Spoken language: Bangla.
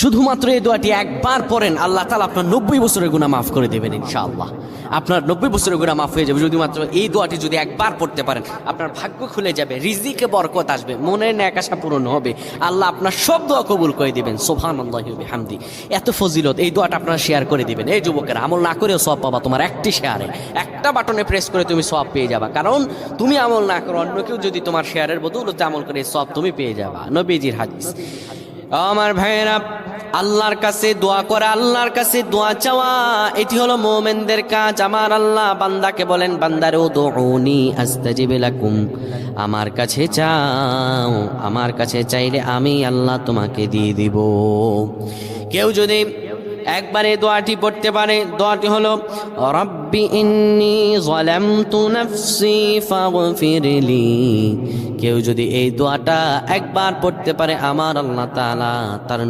শুধুমাত্র এই দোয়াটি একবার পড়েন, আল্লাহ তাআলা আপনার 90 বছরের গুনাহ মাফ করে দেবেন ইনশাআল্লাহ। আপনার 90 বছরের গুনাহ মাফ হয়ে যাবে শুধুমাত্র এই দোয়াটি যদি একবার পড়তে পারেন। আপনার ভাগ্য খুলে যাবে, রিজিকে বরকত আসবে, মনের ন্যাক আশা পূরণ হবে, আল্লাহ আপনার সব দোয়া কবুল করে দিবেন। সুবহানাল্লাহি ওয়া বিহামদি। এত ফজিলত, এই দোয়াটা আপনারা শেয়ার করে দিবেন। এই যুবকেরা, আমল না করেও সওয়াব পাবা। তোমার একটি শেয়ারে, একটা বাটনে প্রেস করে তুমি সওয়াব পেয়ে যাবা। কারণ তুমি আমল না করো, অন্য কেউ যদি তোমার শেয়ারের বদৌলতে আমল করে, সওয়াব তুমি পেয়ে যাবা। নবীজির হাদিস। আমার ভাইয়েরা, আল্লাহর কাছে দোয়া করা, আল্লাহর কাছে দোয়া চাওয়া, এটি হলো মুমিনদের কাজ। আমার আল্লাহ বান্দাকে বলেন, বান্দারে উদউনি আস্তাজিব লাকুম, আমার কাছে চাও, আমার কাছে চাইলে আমি আল্লাহ তোমাকে দিয়ে দিব। কেউ যদি একবারে দোয়াটি পড়তে পারে, দোয়াটি হলো রব্বি ইন্নী যালামতু নাফসি ফাগফিরলি। কেউ যদি এই দোয়াটা একবার পড়তে পারে, আমার আল্লাহ তাআলা তার